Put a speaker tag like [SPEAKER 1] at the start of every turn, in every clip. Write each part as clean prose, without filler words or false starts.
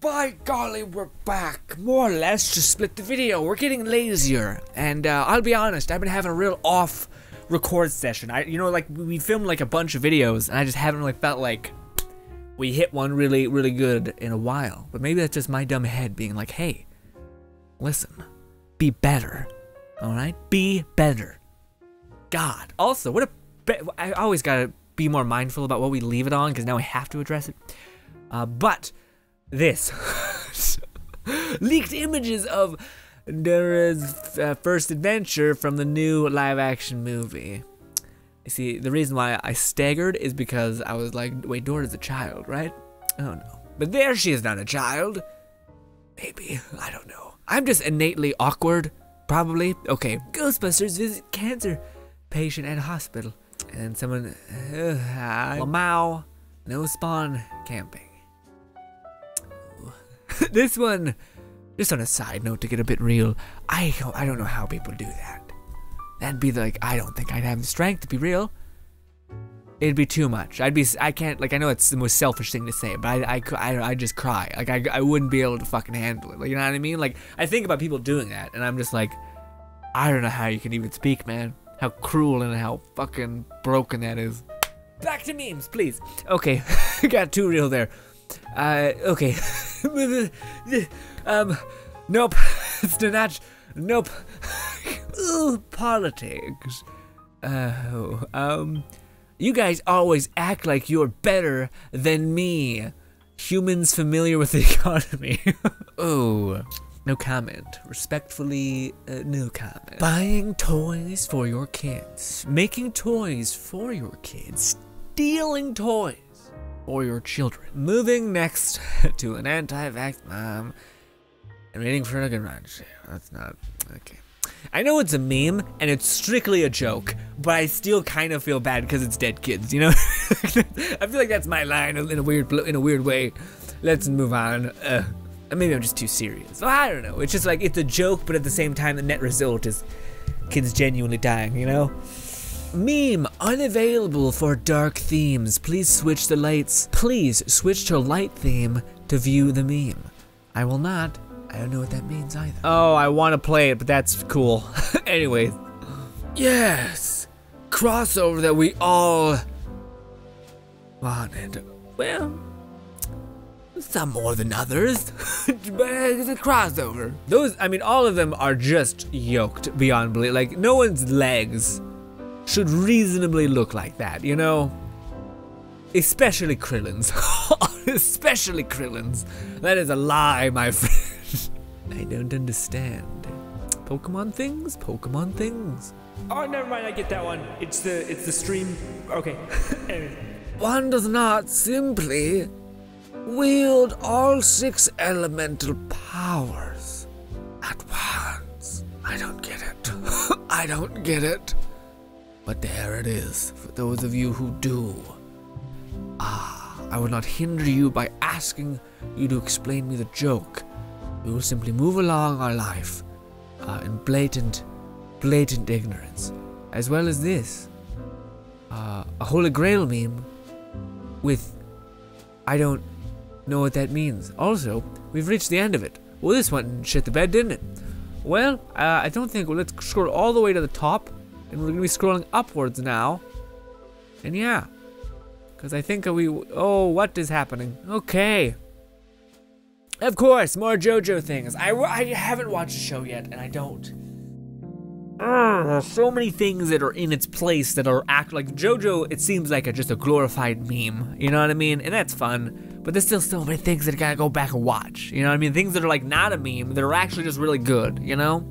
[SPEAKER 1] By golly, we're back. More or less just split the video. We're getting lazier. And I'll be honest, I've been having a real off record session. Like we filmed like a bunch of videos and I just haven't really felt like we hit one really good in a while. But maybe that's just my dumb head being like, hey, listen, be better. Alright? Be better. God. Also, I always gotta be more mindful about what we leave it on because now we have to address it. But this leaked images of Dora's first adventure from the new live-action movie. You see, the reason why I staggered is because I was like, wait, Dora's a child, right? Oh no. But there she is not a child. Maybe. I don't know. I'm just innately awkward, probably. Okay. Ghostbusters visit cancer patient at hospital. And then someone, Lamau, no spawn camping. This one, just on a side note to get a bit real, I don't know how people do that. That'd be like, I don't think I'd have the strength to be real. It'd be too much. I can't, like, I know it's the most selfish thing to say, but I'd just cry. Like, I wouldn't be able to fucking handle it. Like, you know what I mean? Like, I think about people doing that, and I'm just like, I don't know how you can even speak, man. How cruel and how fucking broken that is. Back to memes, please. Okay, got too real there. Okay. Nope. It's not. Nope. Ooh, politics. You guys always act like you're better than me. Humans familiar with the economy. Oh, no comment. Respectfully, no comment. Buying toys for your kids. Making toys for your kids. Stealing toys for your children. Moving next to an anti-vax mom and waiting for a garage sale. That's not okay. I know it's a meme and it's strictly a joke, but I still kind of feel bad because it's dead kids, you know? I feel like that's my line in a weird way. Let's move on. Maybe I'm just too serious. I don't know. It's just like it's a joke, but at the same time the net result is kids genuinely dying, you know? Meme unavailable for dark themes. Please switch the lights. Please switch to light theme to view the meme. I will not. I don't know what that means either. Oh, I want to play it, but that's cool. Anyways. Yes. Crossover that we all wanted. Well, some more than others. But it's a crossover. Those, I mean, all of them are just yoked beyond belief. Like, no one's legs should reasonably look like that, you know? Especially Krillin's. Especially Krillin's. That is a lie, my friend. I don't understand. Pokemon things? Pokemon things.
[SPEAKER 2] Oh, never mind, I get that one. It's the stream. Okay. Anyway.
[SPEAKER 1] One does not simply wield all 6 elemental powers at once. I don't get it. I don't get it. But there it is, for those of you who do. I will not hinder you by asking you to explain me the joke. We will simply move along our life in blatant ignorance. As well as this, a Holy Grail meme with, I don't know what that means. Also, we've reached the end of it. Well, this went shit the bed, didn't it? Well, I don't think, let's scroll all the way to the top. And we're gonna be scrolling upwards now. And yeah. Because I think oh, what is happening? Okay. Of course, more JoJo things. I haven't watched the show yet, and I don't. There's so many things that are in its place that are like JoJo, it seems like just a glorified meme. You know what I mean? And that's fun. But there's still so many things that I gotta go back and watch. You know what I mean? Things that are like not a meme, that are actually just really good, you know?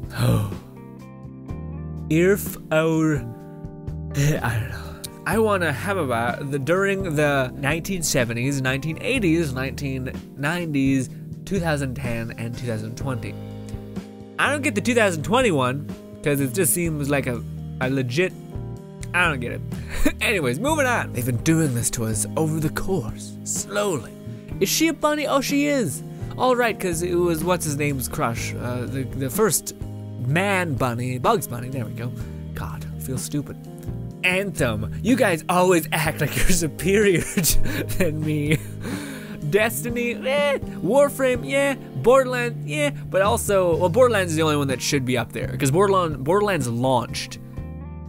[SPEAKER 1] If our, I don't know. I want to have about during the 1970s, 1980s, 1990s, 2010, and 2020. I don't get the 2021 because it just seems like a legit, I don't get it. Anyways, moving on. They've been doing this to us over the course, slowly. Is she a bunny? Oh, she is. All right, because it was what's his name's crush, the first man bunny, Bugs Bunny, there we go. God, I feel stupid. Anthem, you guys always act like you're superior than me.
[SPEAKER 2] Destiny, Warframe, yeah, Borderlands, yeah, but also, well, Borderlands is the only one that should be up there, because Borderlands launched.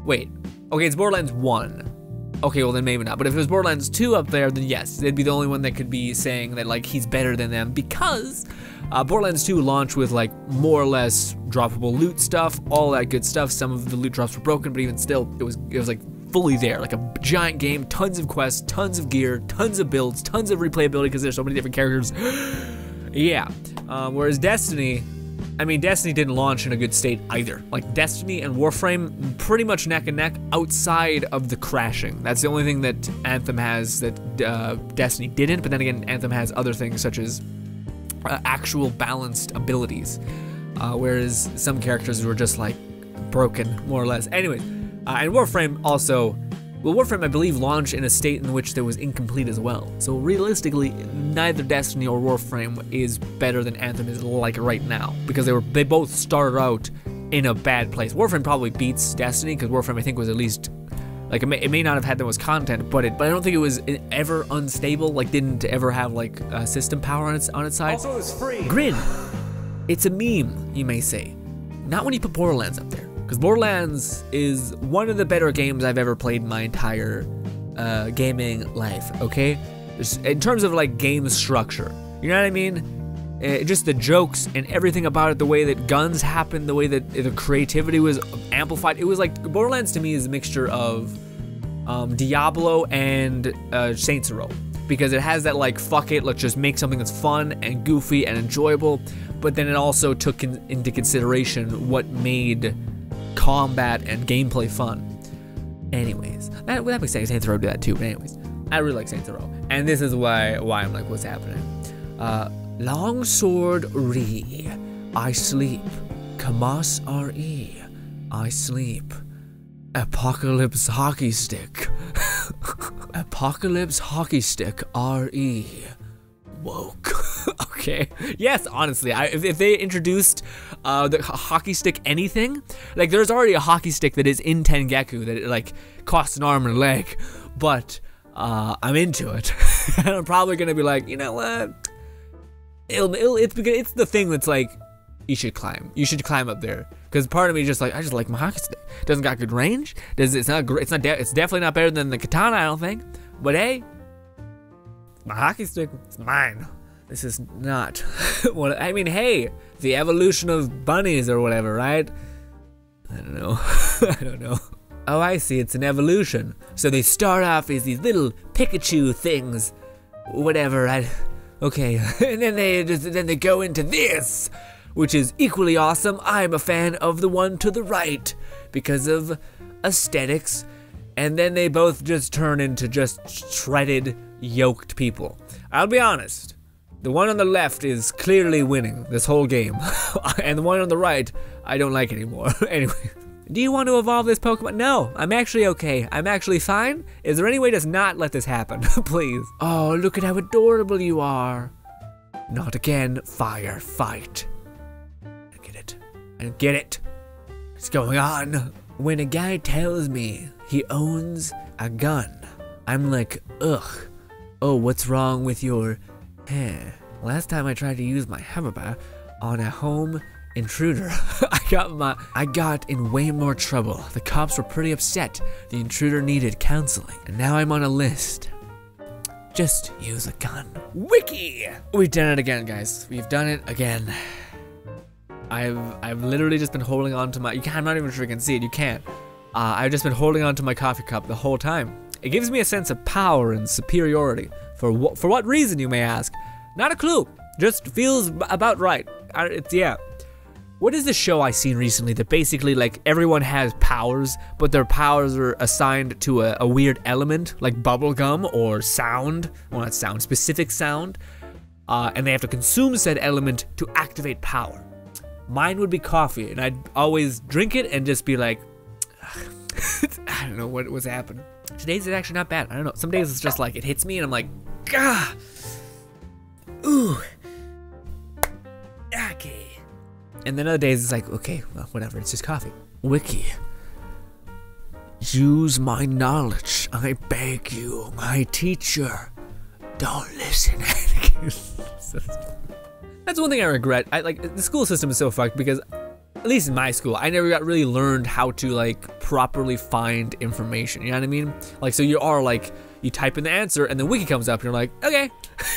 [SPEAKER 2] Wait, okay, it's Borderlands 1. Okay, well then maybe not, but if it was Borderlands 2 up there, then yes, it'd be the only one that could be saying that like he's better than them, because Borderlands 2 launched with like more or less droppable loot stuff, all that good stuff. Some of the loot drops were broken, but even still, it was like fully there, like a giant game, tons of quests, tons of gear, tons of builds, tons of replayability because there's so many different characters. Yeah, whereas Destiny, I mean, Destiny didn't launch in a good state either. Like Destiny and Warframe, pretty much neck and neck outside of the crashing. That's the only thing that Anthem has that Destiny didn't, but then again, Anthem has other things such as actual balanced abilities, whereas some characters were just like broken, more or less. Anyways, and Warframe also, well, Warframe I believe launched in a state in which there was incomplete as well. So realistically, neither Destiny or Warframe is better than Anthem is like right now, because they both started out in a bad place. Warframe probably beats Destiny because Warframe I think was at least like it may not have had the most content, but I don't think it was ever unstable. Like didn't ever have like system power on its side. Also, it was free.
[SPEAKER 1] GRINN, it's a meme, you may say. Not when you put Borderlands up there, because Borderlands is one of the better games I've ever played in my entire gaming life. Okay, just in terms of like game structure, you know what I mean? Just the jokes and everything about it, the way that guns happened, the way that the creativity was amplified. It was like Borderlands to me is a mixture of Diablo and Saints Row, because it has that like fuck it, let's just make something that's fun and goofy and enjoyable, but then it also took into consideration what made combat and gameplay fun. Anyways, that makes sense. Saints Row did that too, but anyways, I really like Saints Row, and this is why I'm like, what's happening? Longsword Re, I sleep. Kamas Re, I sleep. Apocalypse Hockey Stick. Apocalypse Hockey Stick Re, woke. Okay. Yes, honestly, if they introduced the hockey stick anything, like there's already a hockey stick that is in Tengeku that it, like costs an arm and a leg, but I'm into it. And I'm probably gonna be like, you know what? It's the thing that's like, you should climb up there, because part of me just like, I just like my hockey stick. Doesn't got good range. It's definitely not better than the katana, I don't think. But hey, my hockey stick, it's mine. This is not what I mean. Hey, the evolution of bunnies or whatever, right? I don't know. I don't know. Oh, I see. It's an evolution. So they start off as these little Pikachu things, whatever. Okay, and then they go into this, which is equally awesome. I'm a fan of the one to the right because of aesthetics, and then they both just turn into just shredded, yoked people. I'll be honest, the one on the left is clearly winning this whole game, and the one on the right, I don't like anymore. Anyway, do you want to evolve this Pokemon? No, I'm actually okay. I'm actually fine. Is there any way to not let this happen? Please. Oh, look at how adorable you are. Not again, fire, fight. I get it. I get it. What's going on? When a guy tells me he owns a gun, I'm like, ugh. Oh, what's wrong with your hair? Last time I tried to use my hammer on a home intruder, I got in way more trouble. The cops were pretty upset. The intruder needed counseling, and now I'm on a list. Just use a gun. Wiki! We've done it again, guys. We've done it again. I've literally just been holding on to my, I'm not even sure you can see it, you can't. I've just been holding on to my coffee cup the whole time. It gives me a sense of power and superiority. For what reason, you may ask? Not a clue. Just feels about right. Yeah. What is the show I seen recently that basically like everyone has powers, but their powers are assigned to a weird element, like bubblegum or sound, well not sound, specific sound, and they have to consume said element to activate power. Mine would be coffee, and I'd always drink it and just be like, I don't know what was happening. Today's is actually not bad. I don't know. Some days it's just like, it hits me and I'm like, gah, ooh, okay. And then other days it's like, okay, well, whatever, it's just coffee. Wiki. Use my knowledge, I beg you, my teacher. Don't listen.
[SPEAKER 2] That's one thing I regret. The school system is so fucked because, at least in my school, I never got really learned how to like properly find information. You know what I mean? Like, so you are like, you type in the answer and the wiki comes up and you're like, okay.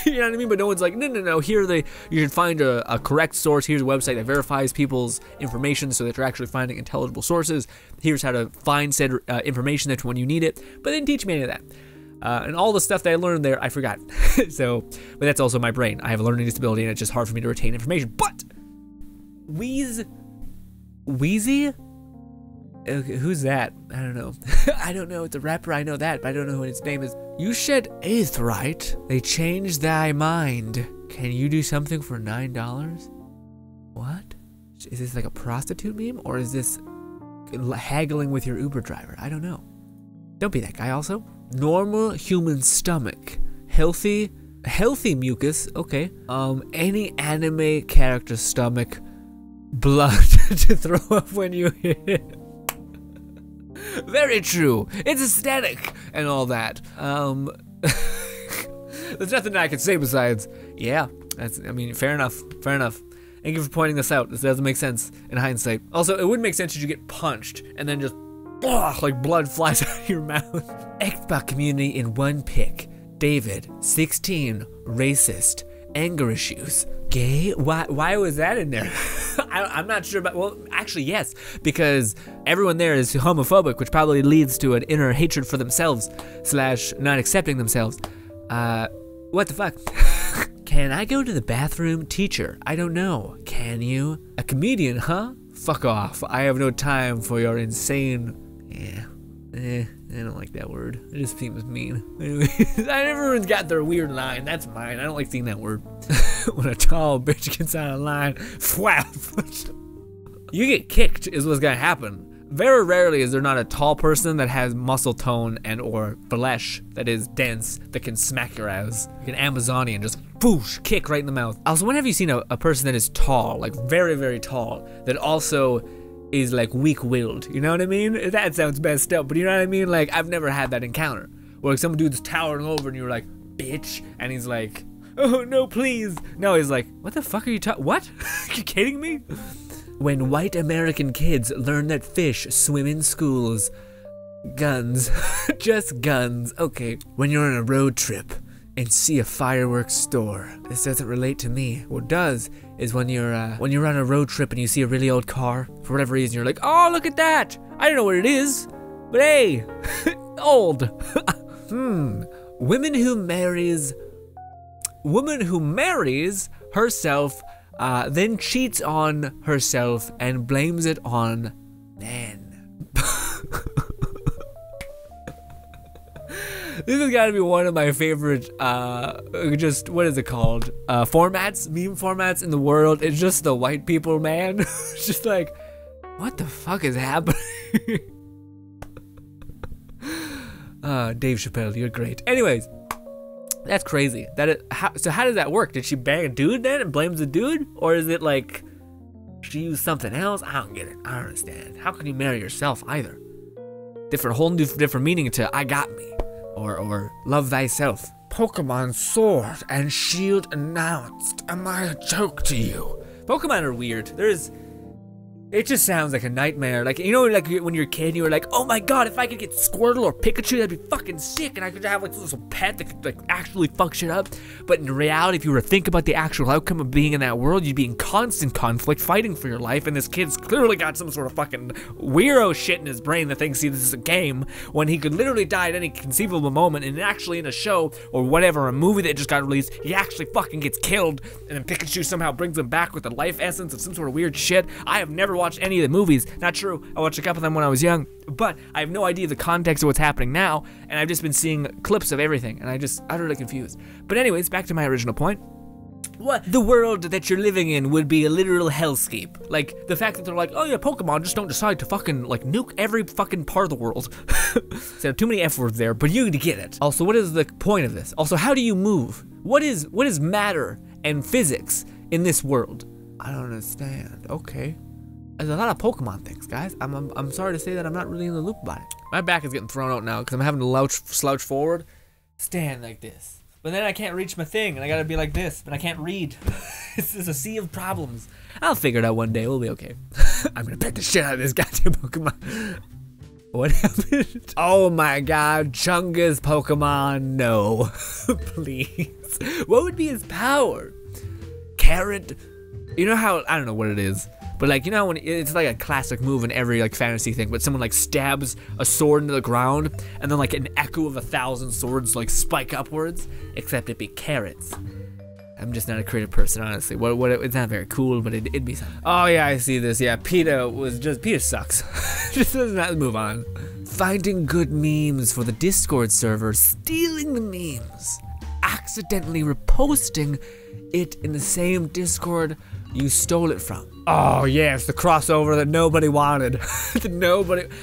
[SPEAKER 2] You know what I mean? But no one's like, no, here you should find a correct source. Here's a website that verifies people's information so that you're actually finding intelligible sources. Here's how to find said information that's when you need it. But they didn't teach me any of that. And all the stuff that I learned there, I forgot. But that's also my brain. I have a learning disability and it's just hard for me to retain information. But, Wheezy? Okay, who's that? I don't know. I don't know. It's a rapper. I know that, but I don't know what his name is. You shed aetheryte. They changed thy mind. Can you do something for $9? What? Is this like a prostitute meme? Or is this haggling with your Uber driver? I don't know. Don't be that guy also. Normal human stomach. Healthy mucus. Okay. Any anime character stomach. Blood to throw up when you hit it. Very true. It's aesthetic and all that. There's nothing I can say besides, yeah. Fair enough. Thank you for pointing this out. This doesn't make sense in hindsight. Also, it wouldn't make sense if you get punched and then just like blood flies out of your mouth. Xbox community in one pic. David, 16, racist, anger issues, gay. Why was that in there? I'm not sure about. Well, actually, yes, because everyone there is homophobic, which probably leads to an inner hatred for themselves / not accepting themselves. What the fuck? Can I go to the bathroom? Teacher, I don't know. Can you? A comedian, huh? Fuck off. I have no time for your insane. I don't like that word. It just seems mean. Everyone's got their weird line. That's mine. I don't like seeing that word. When a tall bitch gets out of line, flap. You get kicked is what's gonna happen. Very rarely is there not a tall person that has muscle tone and or flesh that is dense that can smack your ass. Like an Amazonian, just boosh, kick right in the mouth. Also, when have you seen a person that is tall, like very, very tall, that also is like weak-willed? You know what I mean? That sounds messed up, but you know what I mean? Like, I've never had that encounter. Where like some dude's towering over and you're like, bitch, and he's like, oh no, please. No, he's like, what the fuck are you talking? What? You kidding me? When white American kids learn that fish swim in schools. Guns. Just guns. Okay. When you're on a road trip and see a fireworks store. This doesn't relate to me. What does is when you're on a road trip and you see a really old car, for whatever reason, you're like, oh, look at that. I don't know what it is, but hey, old. Woman who marries herself, then cheats on herself and blames it on men. This has got to be one of my favorite, what is it called? Meme formats in the world. It's just the white people, man. It's just like, what the fuck is happening? Dave Chappelle, you're great. Anyways, that's crazy. So how does that work? Did she bang a dude then and blames the dude? Or is it like she used something else? I don't get it. I don't understand. How can you marry yourself either? Whole new different meaning to I got me. Or love thyself. Pokemon Sword and Shield announced. Am I a joke to you? Pokemon are weird. It just sounds like a nightmare. Like, you know, like when you're a kid, you were like, oh my god, if I could get Squirtle or Pikachu, that'd be fucking sick, and I could have like this little pet that could like actually fuck shit up. But in reality, if you were to think about the actual outcome of being in that world, you'd be in constant conflict, fighting for your life, and this kid's clearly got some sort of fucking weirdo shit in his brain that thinks this is a game, when he could literally die at any conceivable moment, and actually in a show, or whatever, a movie that just got released, he actually fucking gets killed, and then Pikachu somehow brings him back with the life essence of some sort of weird shit. I have never watched any of the movies. Not true. I watched a couple of them when I was young, but I have no idea the context of what's happening now, and I've just been seeing clips of everything, and I just utterly confused. But anyways, back to my original point. What the world that you're living in would be a literal hellscape. Like the fact that they're like, oh yeah, Pokemon just don't decide to fucking like nuke every fucking part of the world. So too many F words there, but you get it. Also, what is the point of this? Also, how do you move? What is matter and physics in this world? I don't understand. Okay. There's a lot of Pokemon things, guys. I'm sorry to say that I'm not really in the loop about it. My back is getting thrown out now because I'm having to slouch forward. Stand like this. But then I can't reach my thing, and I gotta be like this, but I can't read. It's a sea of problems. I'll figure it out one day. We'll be okay. I'm gonna pet the shit out of this goddamn Pokemon. What happened? Oh my god, Chunga's Pokemon, no. Please. What would be his power? Carrot? You know how, I don't know what it is, but like, you know when it's like a classic move in every like fantasy thing, but someone like stabs a sword into the ground, and then like an echo of 1,000 swords like spike upwards, except it'd be carrots. I'm just not a creative person, honestly. It's not very cool, but it'd be something. Oh yeah, I see this. Yeah, PETA sucks. Just let's move on. Finding good memes for the Discord server, stealing the memes, accidentally reposting it in the same Discord you stole it from. Oh yes, the crossover that nobody wanted.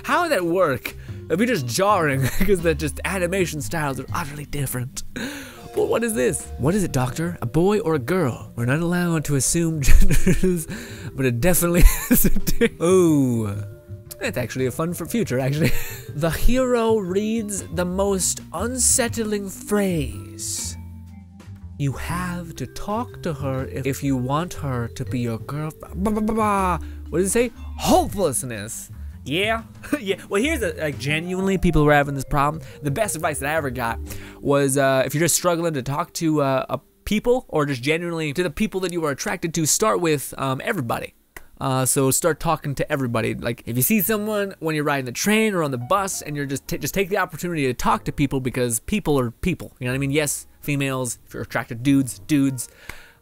[SPEAKER 2] How would that work? It'd be just jarring because the just animation styles are utterly different. But what is this? What is it, doctor? A boy or a girl? We're not allowed to assume genders, but it definitely is a ooh. That's actually a fun for future, actually. The hero reads the most unsettling phrase. You have to talk to her if you want her to be your girlfriend. What does it say? Hopelessness. Yeah, yeah. Well, here's like genuinely people who are having this problem. The best advice that I ever got was if you're just struggling to talk to people, or just genuinely to the people that you are attracted to, start with everybody. So start talking to everybody. Like if you see someone when you're riding the train or on the bus, and you're just take the opportunity to talk to people, because people are people. You know what I mean? Yes, females. If you're attracted to dudes.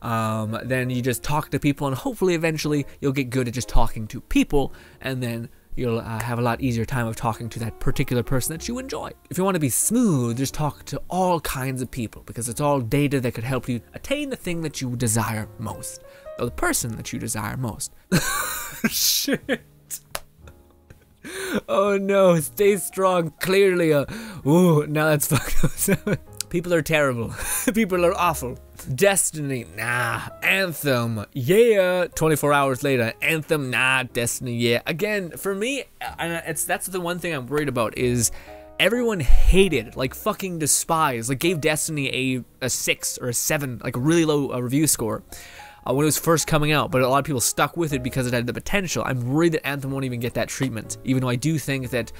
[SPEAKER 2] Then you just talk to people, and hopefully eventually you'll get good at just talking to people, and then you'll have a lot easier time of talking to that particular person that you enjoy. If you want to be smooth, just talk to all kinds of people, because it's all data that could help you attain the thing that you desire most, or the person that you desire most. Shit. Oh no, stay strong, clearly. Ooh, now that's fucked up. People are terrible. People are awful. Destiny, nah. Anthem, yeah. 24 hours later, Anthem, nah. Destiny, yeah. Again, for me, that's the one thing I'm worried about, is everyone hated, like fucking despised, like gave Destiny a 6 or a 7, like a really low review score when it was first coming out, but a lot of people stuck with it because it had the potential. I'm worried that Anthem won't even get that treatment, even though I do think that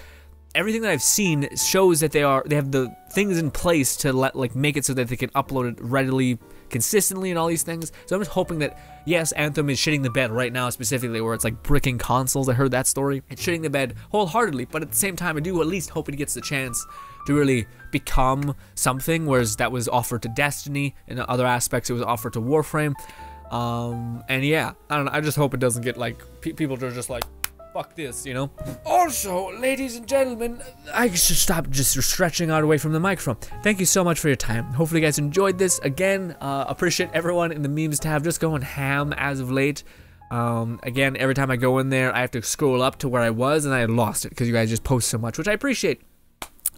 [SPEAKER 2] everything that I've seen shows that they have the things in place to make it so that they can upload it readily, consistently, and all these things. So I'm just hoping that, yes, Anthem is shitting the bed right now, specifically where it's like bricking consoles. I heard that story. It's shitting the bed wholeheartedly, but at the same time, I do at least hope it gets the chance to really become something, whereas that was offered to Destiny, and in other aspects it was offered to Warframe. And yeah, I don't know, I just hope it doesn't get like, people are just like, fuck this, you know? Also, ladies and gentlemen, I should stop just stretching out away from the microphone. Thank you so much for your time. Hopefully you guys enjoyed this. Again, appreciate everyone in the memes tab just going ham as of late. Again, every time I go in there, I have to scroll up to where I was, and I lost it because you guys just post so much, which I appreciate.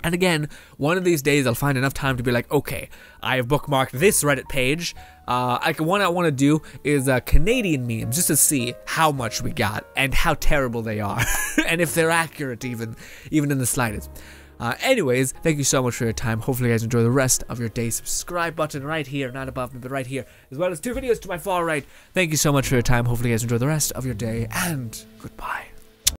[SPEAKER 2] And again, one of these days I'll find enough time to be like, okay, I have bookmarked this Reddit page. One I want to do is Canadian memes, just to see how much we got and how terrible they are, and if they're accurate even in the slightest. Anyways, thank you so much for your time. Hopefully you guys enjoy the rest of your day. Subscribe button right here, not above me, but right here, as well as 2 videos to my far right. Thank you so much for your time. Hopefully you guys enjoy the rest of your day, and goodbye.